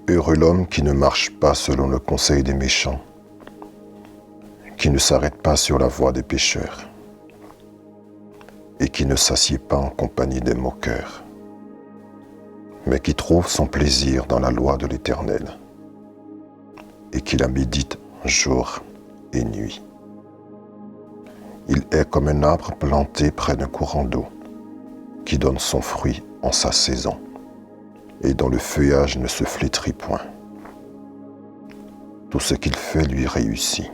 Heureux l'homme qui ne marche pas selon le conseil des méchants, qui ne s'arrête pas sur la voie des pécheurs, et qui ne s'assied pas en compagnie des moqueurs, mais qui trouve son plaisir dans la loi de l'Éternel, et qui la médite jour et nuit. Il est comme un arbre planté près d'un courant d'eau, qui donne son fruit en sa saison, et dont le feuillage ne se flétrit point. Tout ce qu'il fait lui réussit.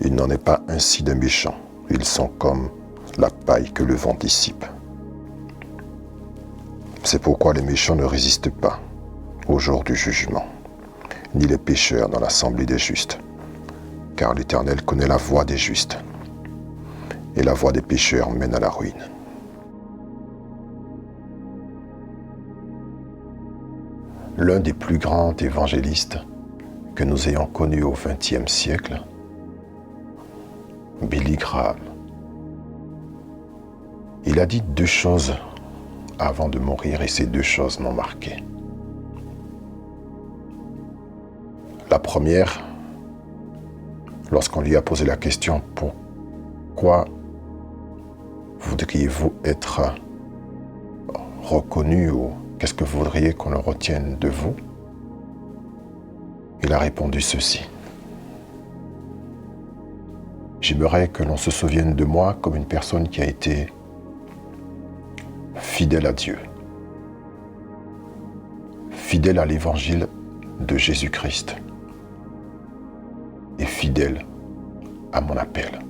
Il n'en est pas ainsi des méchants. Ils sont comme la paille que le vent dissipe. C'est pourquoi les méchants ne résistent pas au jour du jugement, ni les pécheurs dans l'assemblée des justes. Car l'Éternel connaît la voie des justes, et la voie des pécheurs mène à la ruine. L'un des plus grands évangélistes que nous ayons connu au XXe siècle, Billy Graham, il a dit 2 choses avant de mourir et ces 2 choses m'ont marqué. La première, lorsqu'on lui a posé la question « Pourquoi voudriez-vous être reconnu » ou « Qu'est-ce que vous voudriez qu'on retienne de vous ?» Il a répondu ceci. « J'aimerais que l'on se souvienne de moi comme une personne qui a été fidèle à Dieu, fidèle à l'évangile de Jésus-Christ et fidèle à mon appel. »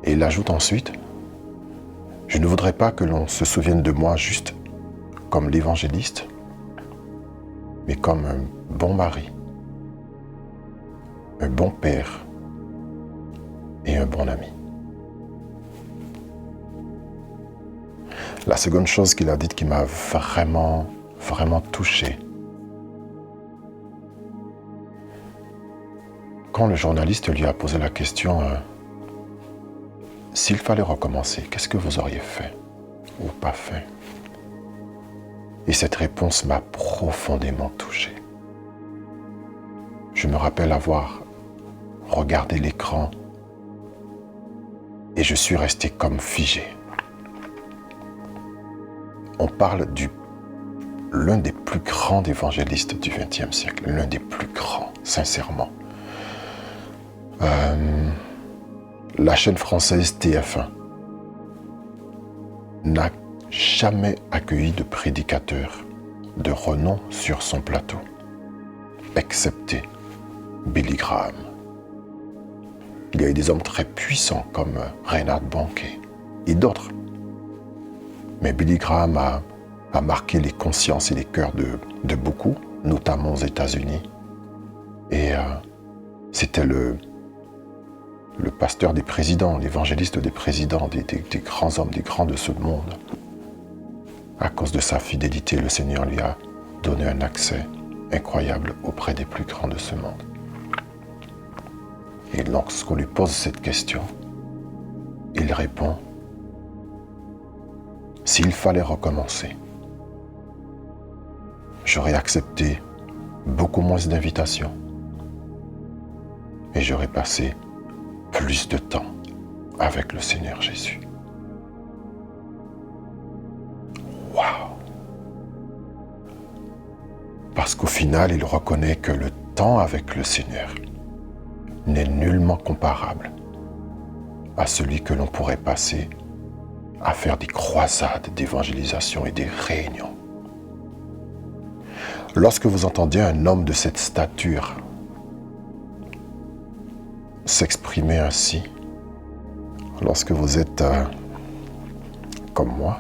Et il ajoute ensuite, « Je ne voudrais pas que l'on se souvienne de moi juste comme l'évangéliste, mais comme un bon mari, un bon père et un bon ami. » La seconde chose qu'il a dite qui m'a vraiment touché, quand le journaliste lui a posé la question s'il fallait recommencer, qu'est-ce que vous auriez fait ou pas fait? Et cette réponse m'a profondément touché. Je me rappelle avoir regardé l'écran et je suis resté comme figé. On parle de l'un des plus grands évangélistes du XXe siècle, l'un des plus grands, sincèrement. La chaîne française TF1 n'a jamais accueilli de prédicateur de renom sur son plateau, excepté Billy Graham. Il y a eu des hommes très puissants comme Reinhard Bonnke et d'autres. Mais Billy Graham a marqué les consciences et les cœurs de beaucoup, notamment aux États-Unis. Et c'était le pasteur des présidents, l'évangéliste des présidents, des grands hommes, des grands de ce monde. À cause de sa fidélité, le Seigneur lui a donné un accès incroyable auprès des plus grands de ce monde. Et lorsqu'on lui pose cette question, il répond « S'il fallait recommencer, j'aurais accepté beaucoup moins d'invitations et j'aurais passé plus de temps avec le Seigneur Jésus. » Waouh! Parce qu'au final, il reconnaît que le temps avec le Seigneur n'est nullement comparable à celui que l'on pourrait passer à faire des croisades d'évangélisation et des réunions. Lorsque vous entendez un homme de cette stature s'exprimer ainsi, lorsque vous êtes comme moi,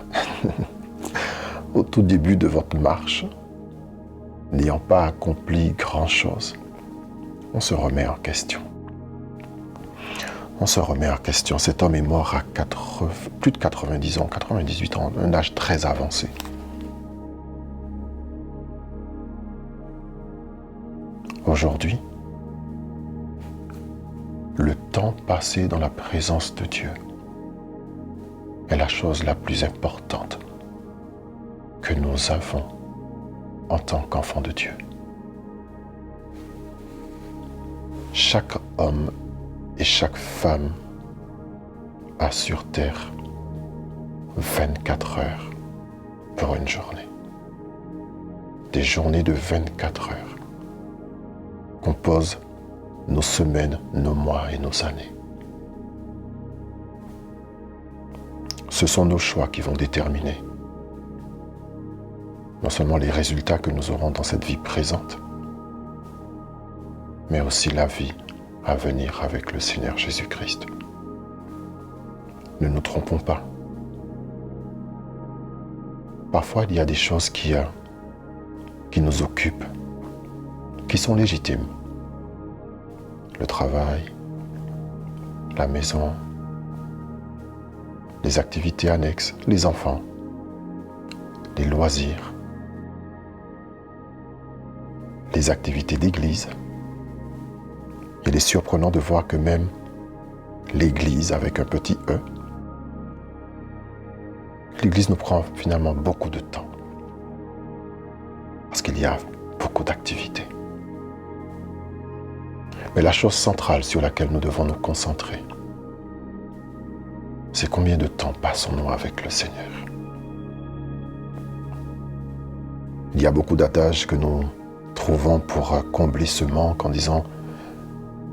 au tout début de votre marche, n'ayant pas accompli grand-chose, on se remet en question. On se remet en question. Cet homme est mort à plus de 90 ans, 98 ans, un âge très avancé. Aujourd'hui, le temps passé dans la présence de Dieu est la chose la plus importante que nous avons en tant qu'enfants de Dieu. Chaque homme et chaque femme a sur terre 24 heures pour une journée. Des journées de 24 heures composent nos semaines, nos mois et nos années. Ce sont nos choix qui vont déterminer non seulement les résultats que nous aurons dans cette vie présente, mais aussi la vie à venir avec le Seigneur Jésus-Christ. Ne nous trompons pas. Parfois, il y a des choses qui nous occupent, qui sont légitimes. Le travail, la maison, les activités annexes, les enfants, les loisirs, les activités d'église. Il est surprenant de voir que même l'église avec un petit E, l'église nous prend finalement beaucoup de temps parce qu'il y a beaucoup d'activités. Mais la chose centrale sur laquelle nous devons nous concentrer, c'est combien de temps passons-nous avec le Seigneur. Il y a beaucoup d'adages que nous trouvons pour combler ce manque en disant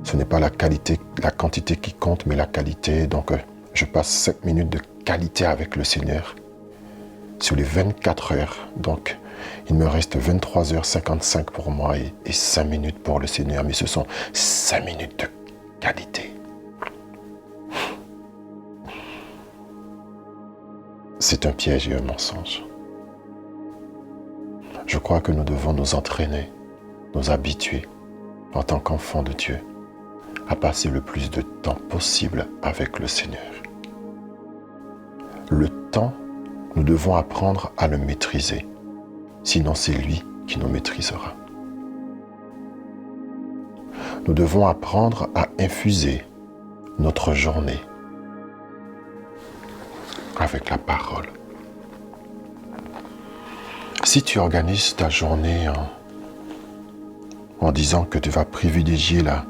ce n'est pas la quantité qui compte, mais la qualité. Donc, je passe 5 minutes de qualité avec le Seigneur sur les 24 heures. Donc, il me reste 23h55 pour moi et 5 minutes pour le Seigneur. Mais ce sont 5 minutes de qualité. C'est un piège et un mensonge. Je crois que nous devons nous entraîner, nous habituer en tant qu'enfants de Dieu à passer le plus de temps possible avec le Seigneur. Le temps, nous devons apprendre à le maîtriser, sinon c'est lui qui nous maîtrisera. Nous devons apprendre à infuser notre journée avec la parole. Si tu organises ta journée en disant que tu vas privilégier la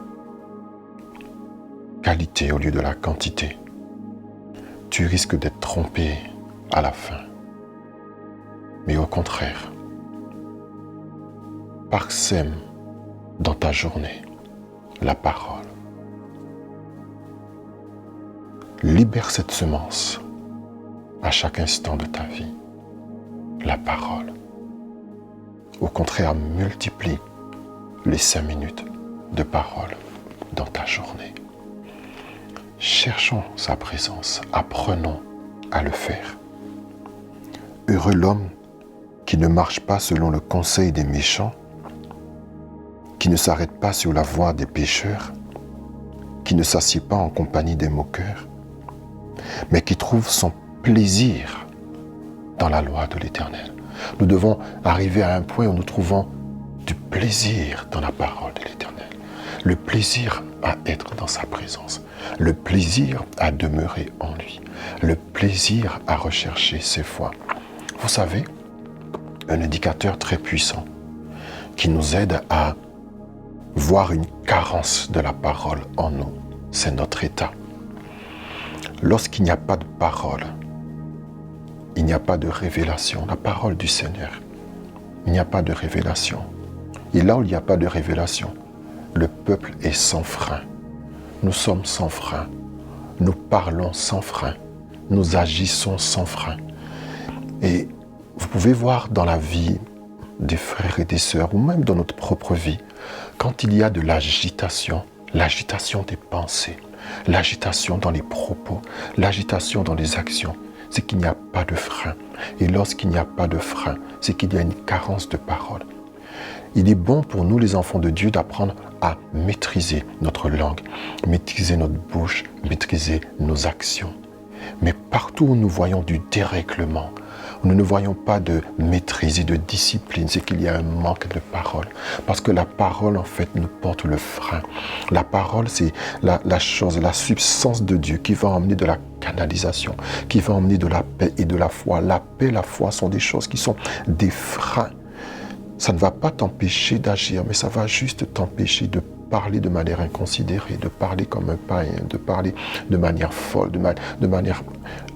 qualité au lieu de la quantité, tu risques d'être trompé à la fin. Mais au contraire, parsème dans ta journée la parole. Libère cette semence à chaque instant de ta vie, la parole. Au contraire, multiplie les 5 minutes de parole dans ta journée. Cherchons sa présence, apprenons à le faire. Heureux l'homme qui ne marche pas selon le conseil des méchants, qui ne s'arrête pas sur la voie des pécheurs, qui ne s'assied pas en compagnie des moqueurs, mais qui trouve son plaisir dans la loi de l'Éternel. Nous devons arriver à un point où nous trouvons du plaisir dans la parole de l'Éternel, le plaisir à être dans sa présence, le plaisir à demeurer en lui, le plaisir à rechercher ses voies. Vous savez, un indicateur très puissant qui nous aide à voir une carence de la parole en nous, c'est notre état. Lorsqu'il n'y a pas de parole, il n'y a pas de révélation, la parole du Seigneur. Il n'y a pas de révélation. Et là où il n'y a pas de révélation, le peuple est sans frein. Nous sommes sans frein. Nous parlons sans frein. Nous agissons sans frein. Et vous pouvez voir dans la vie des frères et des sœurs, ou même dans notre propre vie, quand il y a de l'agitation des pensées, l'agitation dans les propos, l'agitation dans les actions, c'est qu'il n'y a pas de frein. Et lorsqu'il n'y a pas de frein, c'est qu'il y a une carence de parole. Il est bon pour nous, les enfants de Dieu, d'apprendre à maîtriser notre langue, maîtriser notre bouche, maîtriser nos actions. Mais partout où nous voyons du dérèglement, nous ne voyons pas de maîtrise et de discipline, c'est qu'il y a un manque de parole. Parce que la parole, en fait, nous porte le frein. La parole, c'est la chose, la substance de Dieu qui va emmener de la canalisation, qui va emmener de la paix et de la foi. La paix et la foi sont des choses qui sont des freins. Ça ne va pas t'empêcher d'agir, mais ça va juste t'empêcher de parler de manière inconsidérée, de parler comme un païen, de parler de manière folle, de manière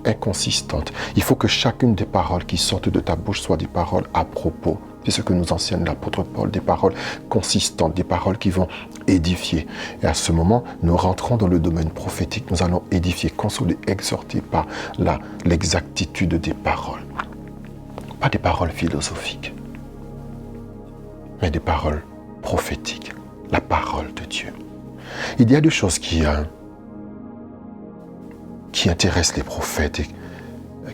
inconsistante. Il faut que chacune des paroles qui sortent de ta bouche soient des paroles à propos. C'est ce que nous enseigne l'apôtre Paul, des paroles consistantes, des paroles qui vont édifier. Et à ce moment, nous rentrons dans le domaine prophétique. Nous allons édifier, consoler, exhorter par l'exactitude des paroles. Pas des paroles philosophiques, mais des paroles prophétiques, la parole de Dieu. Il y a des choses qui intéressent les prophètes et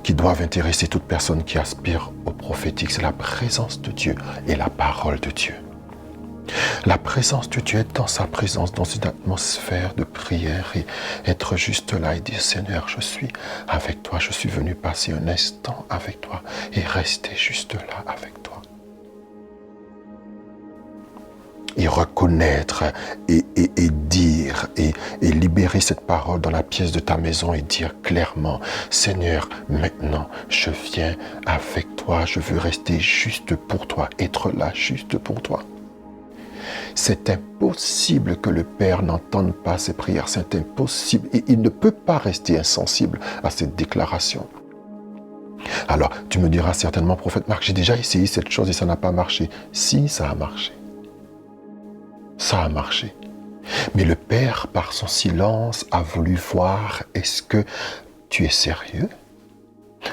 qui doivent intéresser toute personne qui aspire au prophétique. C'est la présence de Dieu et la parole de Dieu. La présence de Dieu, être dans sa présence, dans une atmosphère de prière et être juste là et dire « Seigneur, je suis avec toi, je suis venu passer un instant avec toi et rester juste là avec toi. » Et reconnaître et dire et libérer cette parole dans la pièce de ta maison et dire clairement « Seigneur, maintenant je viens avec toi, je veux rester juste pour toi, être là juste pour toi. » C'est impossible que le Père n'entende pas ces prières, c'est impossible et il ne peut pas rester insensible à cette déclaration. Alors, tu me diras certainement, prophète Marc, j'ai déjà essayé cette chose et ça n'a pas marché. Si, ça a marché. Ça a marché. Mais le Père, par son silence, a voulu voir, est-ce que tu es sérieux?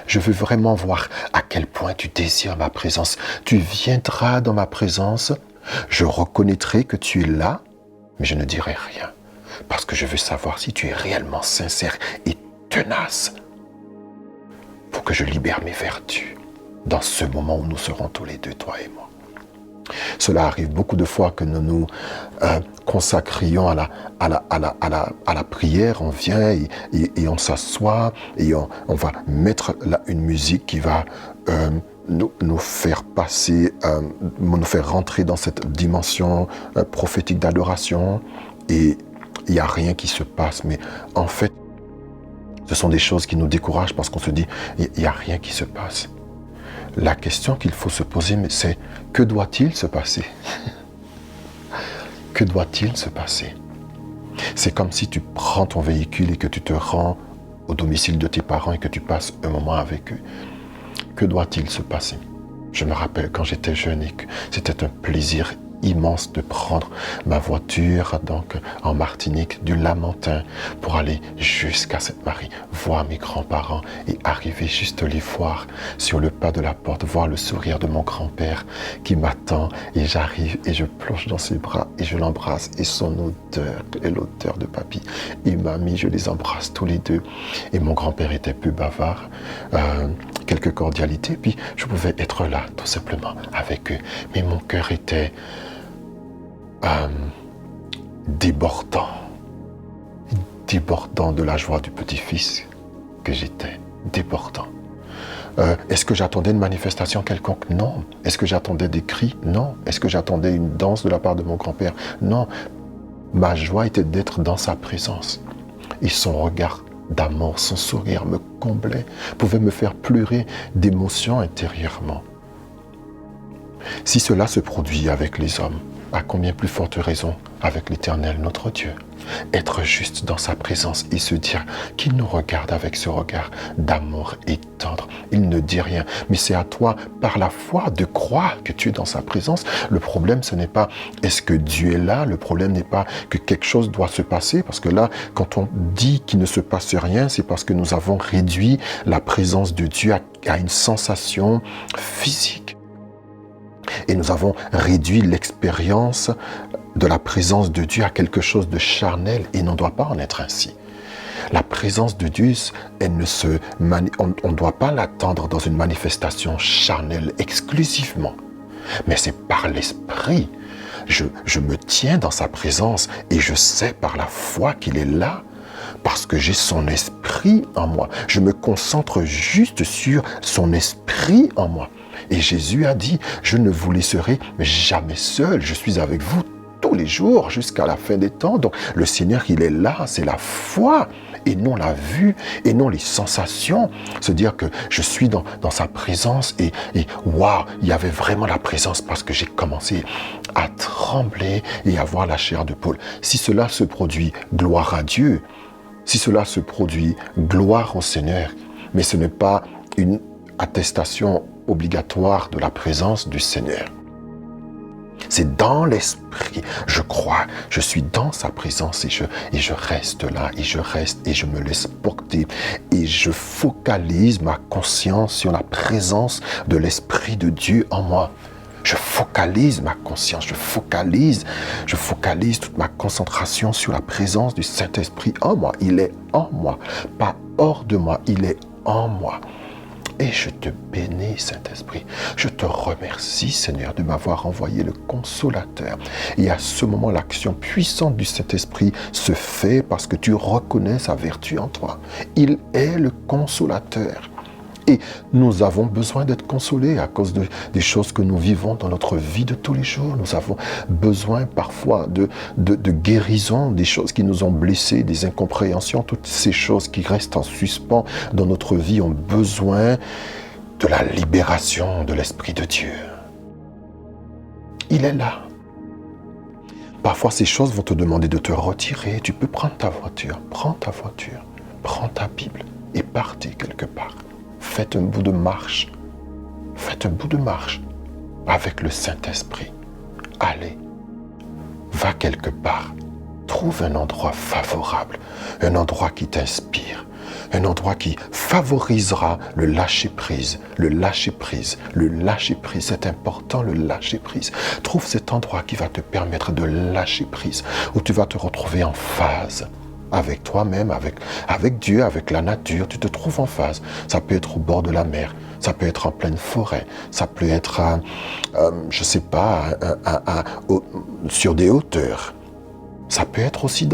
Je veux vraiment voir à quel point tu désires ma présence. Tu viendras dans ma présence, je reconnaîtrai que tu es là, mais je ne dirai rien. Parce que je veux savoir si tu es réellement sincère et tenace pour que je libère mes vertus dans ce moment où nous serons tous les deux, toi et moi. Cela arrive beaucoup de fois que nous nous consacrions à la prière, on vient et on s'assoit et on va mettre une musique qui va nous faire passer, nous faire rentrer dans cette dimension prophétique d'adoration et il n'y a rien qui se passe. Mais en fait, ce sont des choses qui nous découragent parce qu'on se dit, il n'y a rien qui se passe. La question qu'il faut se poser, c'est que doit-il se passer? Que doit-il se passer? C'est comme si tu prends ton véhicule et que tu te rends au domicile de tes parents et que tu passes un moment avec eux. Que doit-il se passer? Je me rappelle quand j'étais jeune et que c'était un plaisir immense de prendre ma voiture donc en Martinique du Lamentin pour aller jusqu'à Sainte-Marie, voir mes grands-parents et arriver juste les voir sur le pas de la porte, voir le sourire de mon grand-père qui m'attend et j'arrive et je plonge dans ses bras et je l'embrasse et son odeur et l'odeur de papy et mamie, je les embrasse tous les deux et mon grand-père était peu bavard, quelques cordialités, puis je pouvais être là tout simplement avec eux, mais mon cœur était débordant de la joie du petit-fils que j'étais, débordant. Est-ce que j'attendais une manifestation quelconque? Non. Est-ce que j'attendais des cris? Non. Est-ce que j'attendais une danse de la part de mon grand-père? Non. Ma joie était d'être dans sa présence. Et son regard d'amour, son sourire me comblait, pouvait me faire pleurer d'émotion intérieurement. Si cela se produit avec les hommes, à combien plus forte raison avec l'Éternel, notre Dieu. Être juste dans sa présence et se dire qu'il nous regarde avec ce regard d'amour et tendre. Il ne dit rien, mais c'est à toi, par la foi, de croire que tu es dans sa présence. Le problème, ce n'est pas est-ce que Dieu est là, le problème n'est pas que quelque chose doit se passer, parce que là, quand on dit qu'il ne se passe rien, c'est parce que nous avons réduit la présence de Dieu à une sensation physique. Et nous avons réduit l'expérience de la présence de Dieu à quelque chose de charnel et il n'en doit pas en être ainsi. La présence de Dieu, on ne doit pas l'attendre dans une manifestation charnelle exclusivement, mais c'est par l'Esprit. Je me tiens dans sa présence et je sais par la foi qu'il est là parce que j'ai son esprit en moi. Je me concentre juste sur son esprit en moi. Et Jésus a dit, je ne vous laisserai jamais seul, je suis avec vous tous les jours jusqu'à la fin des temps. Donc le Seigneur, il est là, c'est la foi et non la vue et non les sensations. Se dire que je suis dans sa présence et waouh, il y avait vraiment la présence parce que j'ai commencé à trembler et à voir la chair de poule. Si cela se produit, gloire à Dieu. Si cela se produit, gloire au Seigneur. Mais ce n'est pas une attestation obligatoire de la présence du Seigneur. C'est dans l'esprit, je crois, je suis dans sa présence et je reste là, et je reste et je me laisse porter et je focalise ma conscience sur la présence de l'Esprit de Dieu en moi. Je focalise ma conscience, je focalise toute ma concentration sur la présence du Saint-Esprit en moi. Il est en moi, pas hors de moi, il est en moi. Et je te bénis, Saint-Esprit. Je te remercie, Seigneur, de m'avoir envoyé le Consolateur. Et à ce moment, l'action puissante du Saint-Esprit se fait parce que tu reconnais sa vertu en toi. Il est le Consolateur. Et nous avons besoin d'être consolés à cause des choses que nous vivons dans notre vie de tous les jours. Nous avons besoin parfois de guérison, des choses qui nous ont blessés, des incompréhensions. Toutes ces choses qui restent en suspens dans notre vie ont besoin de la libération de l'Esprit de Dieu. Il est là. Parfois, ces choses vont te demander de te retirer. Tu peux prendre ta voiture, prends ta Bible et partez quelque part. Faites un bout de marche avec le Saint-Esprit. Allez, va quelque part, trouve un endroit favorable, un endroit qui t'inspire, un endroit qui favorisera le lâcher-prise, c'est important le lâcher-prise. Trouve cet endroit qui va te permettre de lâcher prise, où tu vas te retrouver en phase avec toi-même, avec Dieu, avec la nature. Tu te trouves en phase. Ça peut être au bord de la mer, ça peut être en pleine forêt, ça peut être, sur des hauteurs. Ça peut être aussi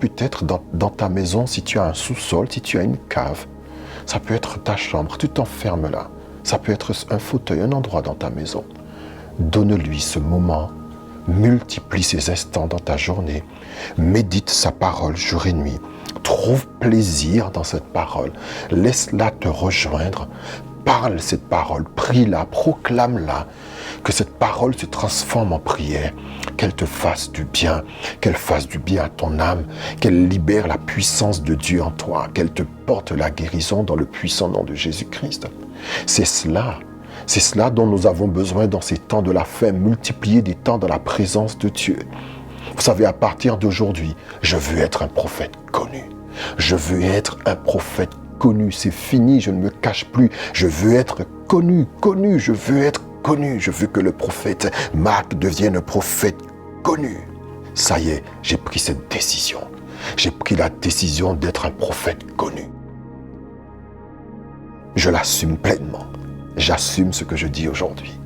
peut-être dans ta maison, si tu as un sous-sol, si tu as une cave. Ça peut être ta chambre, tu t'enfermes là. Ça peut être un fauteuil, un endroit dans ta maison. Donne-lui ce moment. Multiplie ses instants dans ta journée. Médite sa parole jour et nuit. Trouve plaisir dans cette parole. Laisse-la te rejoindre. Parle cette parole. Prie-la, proclame-la. Que cette parole se transforme en prière. Qu'elle te fasse du bien. Qu'elle fasse du bien à ton âme. Qu'elle libère la puissance de Dieu en toi. Qu'elle te porte la guérison dans le puissant nom de Jésus-Christ. C'est cela dont nous avons besoin dans ces temps de la fin, multiplier des temps dans la présence de Dieu. Vous savez, à partir d'aujourd'hui, je veux être un prophète connu. Je veux être un prophète connu. C'est fini, je ne me cache plus. Je veux être connu, je veux être connu. Je veux que le prophète Marc devienne un prophète connu. Ça y est, j'ai pris cette décision. J'ai pris la décision d'être un prophète connu. Je l'assume pleinement. J'assume ce que je dis aujourd'hui,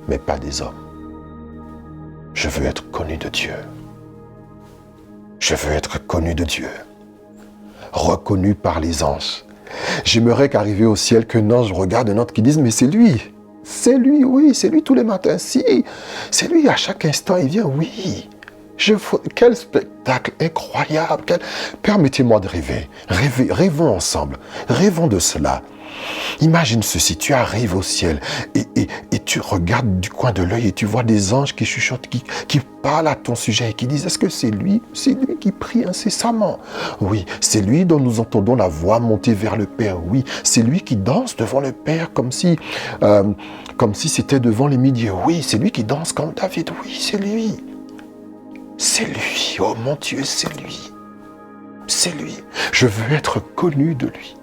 mais pas des hommes. Je veux être connu de Dieu. Je veux être connu de Dieu, reconnu par les anges. J'aimerais qu'arrivé au ciel, qu'un ange regarde un autre qui dise, mais c'est lui, oui, c'est lui tous les matins, si, c'est lui à chaque instant, il vient, oui. Quel spectacle incroyable, permettez-moi de rêver, rêvons ensemble, rêvons de cela. Imagine ceci, tu arrives au ciel et tu regardes du coin de l'œil et tu vois des anges qui chuchotent, qui parlent à ton sujet et qui disent, est-ce que c'est lui qui prie incessamment? Oui, c'est lui dont nous entendons la voix monter vers le Père. Oui, c'est lui qui danse devant le Père comme si c'était devant les milieux. Oui, c'est lui qui danse comme David. Oui, c'est lui. C'est lui. Oh mon Dieu, c'est lui. C'est lui. Je veux être connu de lui.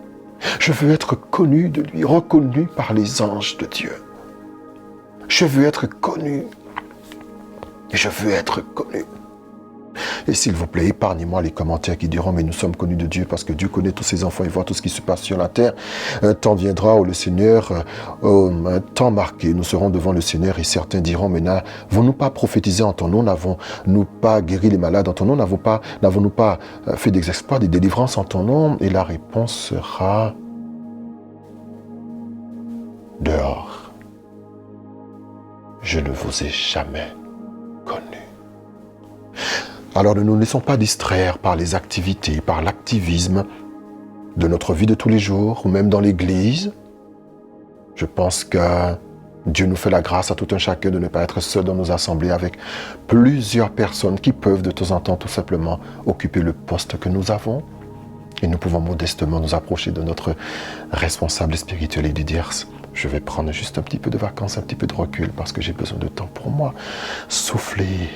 Je veux être connu de lui, reconnu par les anges de Dieu. Je veux être connu. Je veux être connu. Et s'il vous plaît, épargnez-moi les commentaires qui diront « Mais nous sommes connus de Dieu parce que Dieu connaît tous ses enfants et voit tout ce qui se passe sur la terre. » Un temps viendra où le Seigneur, un temps marqué, nous serons devant le Seigneur et certains diront « Mais n'avons-nous pas prophétisé en ton nom? N'avons-nous pas guéri les malades en ton nom? N'avons-nous pas fait des exploits, des délivrances en ton nom ?» Et la réponse sera « Dehors, je ne vous ai jamais connu. » Alors ne nous laissons pas distraire par les activités, par l'activisme de notre vie de tous les jours, ou même dans l'Église. Je pense que Dieu nous fait la grâce à tout un chacun de ne pas être seul dans nos assemblées avec plusieurs personnes qui peuvent de temps en temps tout simplement occuper le poste que nous avons. Et nous pouvons modestement nous approcher de notre responsable spirituel et lui dire « Je vais prendre juste un petit peu de vacances, un petit peu de recul parce que j'ai besoin de temps pour moi. Souffler,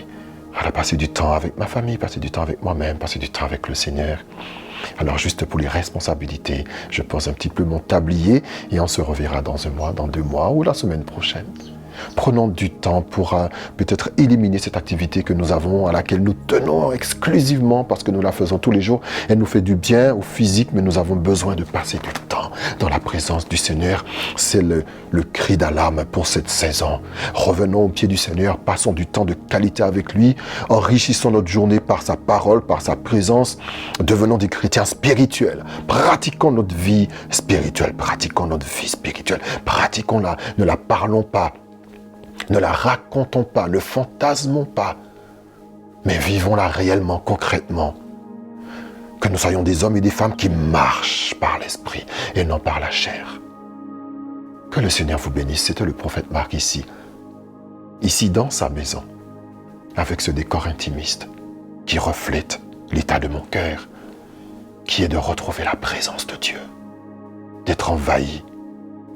alors passer du temps avec ma famille, passer du temps avec moi-même, passer du temps avec le Seigneur. » Alors juste pour les responsabilités, je pose un petit peu mon tablier et on se reverra dans un mois, dans 2 mois ou la semaine prochaine. Prenons du temps pour peut-être éliminer cette activité que nous avons, à laquelle nous tenons exclusivement parce que nous la faisons tous les jours. Elle nous fait du bien au physique, mais nous avons besoin de passer du temps dans la présence du Seigneur. C'est le cri d'alarme pour cette saison. Revenons au pied du Seigneur, passons du temps de qualité avec lui, enrichissons notre journée par sa parole, par sa présence, devenons des chrétiens spirituels. Pratiquons notre vie spirituelle, pratiquons-la, ne la parlons pas. Ne la racontons pas, ne fantasmons pas, mais vivons-la réellement, concrètement. Que nous soyons des hommes et des femmes qui marchent par l'esprit et non par la chair. Que le Seigneur vous bénisse. C'était le prophète Marc ici dans sa maison, avec ce décor intimiste qui reflète l'état de mon cœur, qui est de retrouver la présence de Dieu, d'être envahi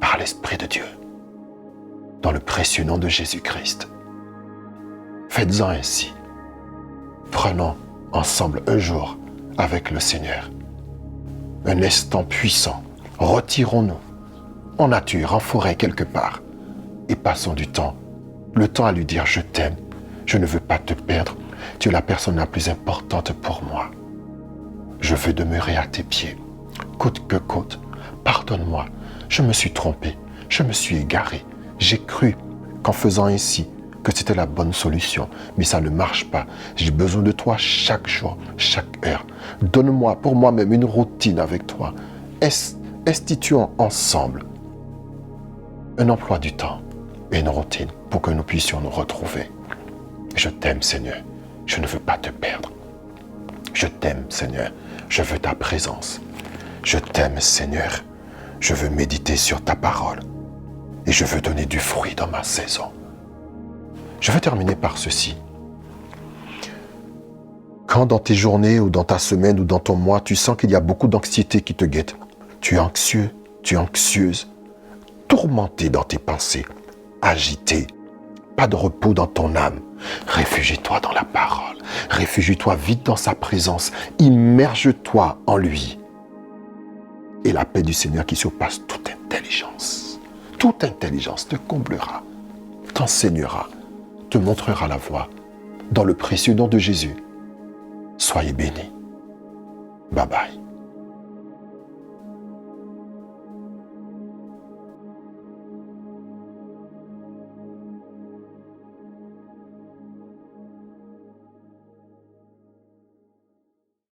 par l'Esprit de Dieu. Dans le précieux nom de Jésus-Christ. Faites-en ainsi. Prenons ensemble un jour avec le Seigneur. Un instant puissant. Retirons-nous en nature, en forêt quelque part. Et passons du temps. Le temps à lui dire « Je t'aime, je ne veux pas te perdre. Tu es la personne la plus importante pour moi. Je veux demeurer à tes pieds. Coûte que coûte. Pardonne-moi. Je me suis trompé. Je me suis égaré. J'ai cru qu'en faisant ainsi, que c'était la bonne solution. Mais ça ne marche pas. J'ai besoin de toi chaque jour, chaque heure. Donne-moi pour moi-même une routine avec toi. Instituons ensemble un emploi du temps et une routine pour que nous puissions nous retrouver. Je t'aime, Seigneur. Je ne veux pas te perdre. Je t'aime, Seigneur. Je veux ta présence. Je t'aime, Seigneur. Je veux méditer sur ta parole. Et je veux donner du fruit dans ma saison. Je vais terminer par ceci. Quand dans tes journées ou dans ta semaine ou dans ton mois, tu sens qu'il y a beaucoup d'anxiété qui te guette, tu es anxieux, tu es anxieuse, tourmenté dans tes pensées, agité, pas de repos dans ton âme, réfugie-toi dans la parole, réfugie-toi vite dans sa présence, immerge-toi en lui. Et la paix du Seigneur qui surpasse toute intelligence te comblera, t'enseignera, te montrera la voie. Dans le précieux nom de Jésus, soyez bénis. Bye bye.